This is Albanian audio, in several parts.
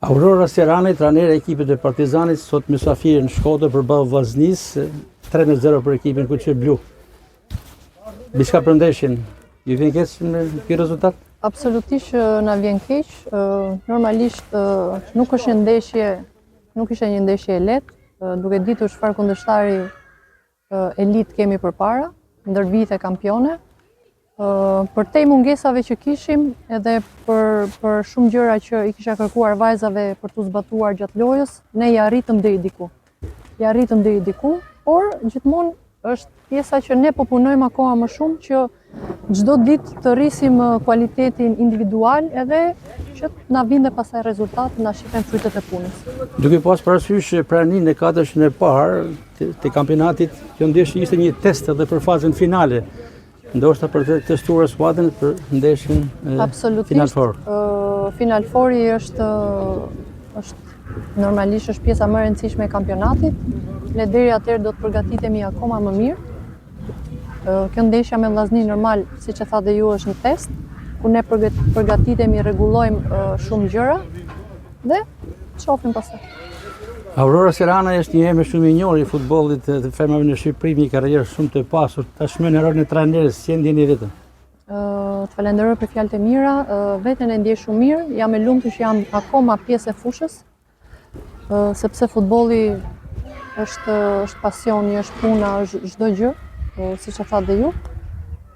Aurora Serani, trajneri e ekipit të Partizanit, sot mysafir në Shkodër përballë Vllaznis, 3-0 për ekipin Kuqe Blu. Diçka për ndeshjen, ju vjen keq me ky rezultat? Absolutisht na vjen keq. Normalisht nuk ishte një ndeshje e lehtë, duke ditur çfarë kundërshtari elit kemi përpara, ndër vite kampione. Për te mungesave që kishim edhe për shumë gjëra që i kisha kërkuar vajzave për t'u zbatuar gjatë lojës, ne ja arritëm deri diku, por gjithmonë është pjesa që ne po punojmë akoma më shumë që çdo ditë të rrisim kualitetin individual edhe që na vinte pastaj rezultat, na shihen frytet e punës. Duke pas parasysh praninë e katërshin e parë të kampionatit, kjo ndeshje ishte një test edhe për fazën finale. Ndoshta për të testuar skuadrën për ndeshjen Final Four. Final Fouri është normalisht është pjesa më e rëndësishme e kampionatit. Ne deri atëherë do të përgatitemi akoma më mirë. Kjo ndeshja me Vllaznin normal, siç e thatë ju, është një test ku ne përgatitemi, rregullojmë shumë gjëra dhe shohim pastaj. Aurora Serani është një emër shumë i njohur i futbollit të femrave në Shqipëri, një karrierë shumë të pasur. Tashmë në rolin e trajnerit, si e ndjeni vetën? Të falenderoj për fjalët e mira, veten e ndjej shumë mirë, jam e lumtur që jam akoma pjesë e fushës, sepse futbolli është pasioni, është puna, është çdo gjë, siç e thatë dhe ju,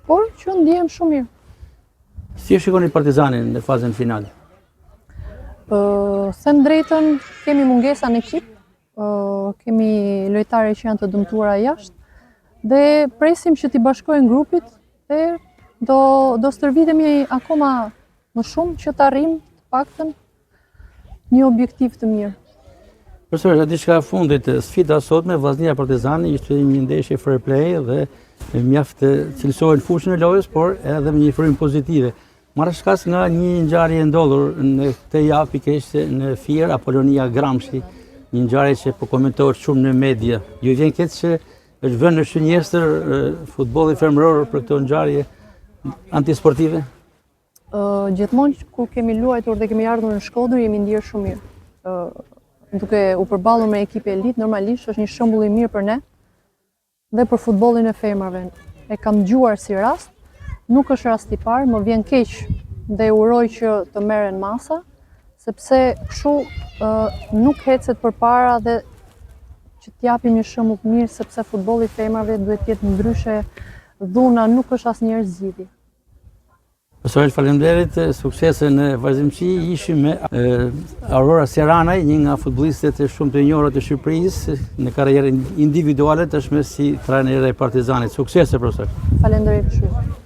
por që ndjehem shumë mirë. Si e shikoni Partizanin në fazën finale? Them drejtën, kemi mungesa në ekip, kemi lojtare që janë të dëmtuara jashtë dhe presim që t'i bashkojnë grupit dhe do stërvitemi akoma më shumë që të arrijmë të paktën një objektiv të mirë. Profesor, diçka e fundit, sfida sot me Vllaznia Partizani ishte një ndeshje fair play dhe mjaft cilësohen fushën e lojës, por edhe me një frymë pozitive. Marrë shkas nga një ngjarje e ndodhur në këtë javë pikërisht në Fier, Apolonia Gramsci, një ngjarje që po komentohet shumë në media. Ju vjen keq që është vënë në shënjestër futbolli femëror për këtë ngjarje antisportive? Gjithmonë kur kemi luajtur dhe kemi ardhur në Shkodër, jemi ndier shumë mirë. Duke u përballur me ekipe elit, normalisht është një shembull i mirë për ne dhe për futbollin e femrave. E kam dëgjuar si rast. Nuk është rast i parë, më vjen keq dhe uroj që të merren masa, sepse kështu nuk hecet përpara dhe që t'japim një shembull të mirë, sepse futbolli i femrave duhet të jetë ndryshe, dhuna nuk është asnjëherë zgjidhje. Profesor, faleminderit, suksese në vazhdimsi. Ishim me Aurora Serani, një nga futbollistët shumë të njohur të Shqipërisë në karrierën individuale, tashmë si trajner e Partizanit. Suksese, profesor. Faleminderit shumë.